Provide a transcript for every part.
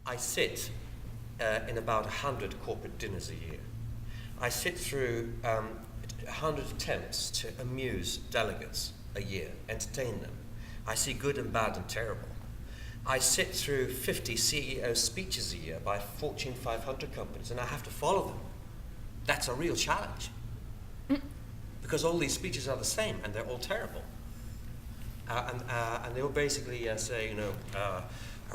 I sit in about 100 corporate dinners a year. I sit through 100 attempts to amuse delegates a year, entertain them. I see good and bad and terrible. I sit through 50 CEO speeches a year by Fortune 500 companies, and I have to follow them. That's a real challenge. Because all these speeches are the same, and they're all terrible. And they all basically say,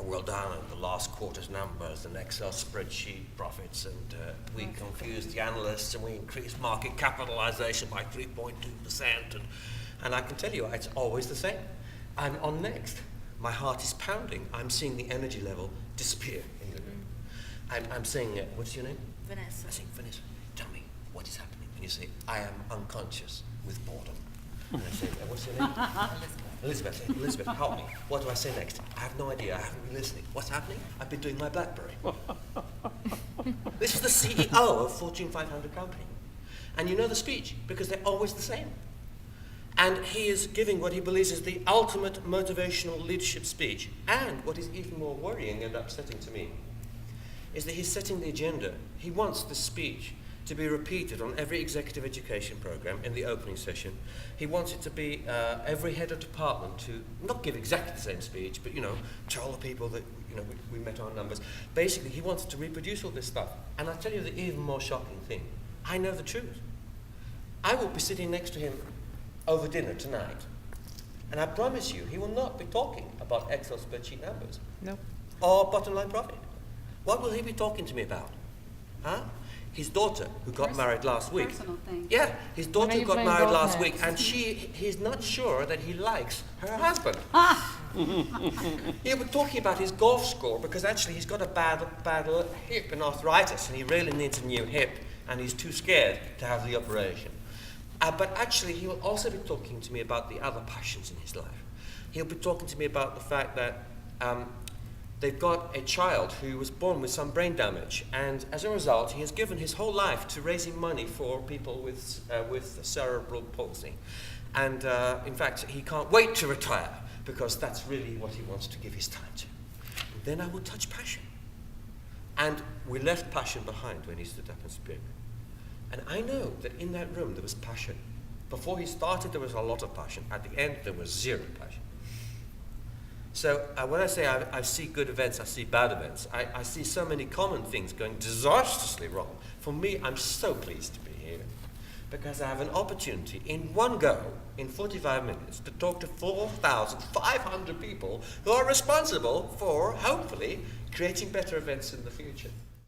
well done on the last quarter's numbers and Excel spreadsheet profits, and we confused the analysts, and we increased market capitalization by 3.2%. And I can tell you, it's always the same. I'm on next. My heart is pounding. I'm seeing the energy level disappear in the room. I'm saying, what's your name? Vanessa. I say, Vanessa, tell me what is happening. And you say, I am unconscious with boredom. And I say, what's your name? Elizabeth. Elizabeth, help me. What do I say next? I have no idea. I haven't been listening. What's happening? I've been doing my BlackBerry. This is the CEO of Fortune 500 company. And you know the speech, because they're always the same. And he is giving what he believes is the ultimate motivational leadership speech. And what is even more worrying and upsetting to me is that he's setting the agenda. He wants this speech to be repeated on every executive education program in the opening session. He wants it to be every head of department to not give exactly the same speech, but tell the people that we met our numbers. Basically, he wants to reproduce all this stuff. And I'll tell you the even more shocking thing. I know the truth. I will be sitting next to him over dinner tonight, and I promise you, he will not be talking about Excel spreadsheet numbers. No. Or bottom line profit. What will he be talking to me about? Huh? His daughter, who got married last week. Personal things. Yeah, his daughter Maybe got playing married golf last next. week, and he's not sure that he likes her husband. He was talking about his golf score, because actually he's got a bad hip and arthritis, and he really needs a new hip, and he's too scared to have the operation. But actually, he will also be talking to me about the other passions in his life. He'll be talking to me about the fact that they've got a child who was born with some brain damage, and as a result, he has given his whole life to raising money for people with cerebral palsy. And in fact, he can't wait to retire, because that's really what he wants to give his time to. And then I will touch passion. And we left passion behind when he stood up and spoke. And I know that in that room there was passion. Before he started, there was a lot of passion. At the end, there was zero passion. So when I say I see good events, I see bad events. I see so many common things going disastrously wrong. For me, I'm so pleased to be here, because I have an opportunity in one go, in 45 minutes, to talk to 4,500 people who are responsible for, hopefully, creating better events in the future.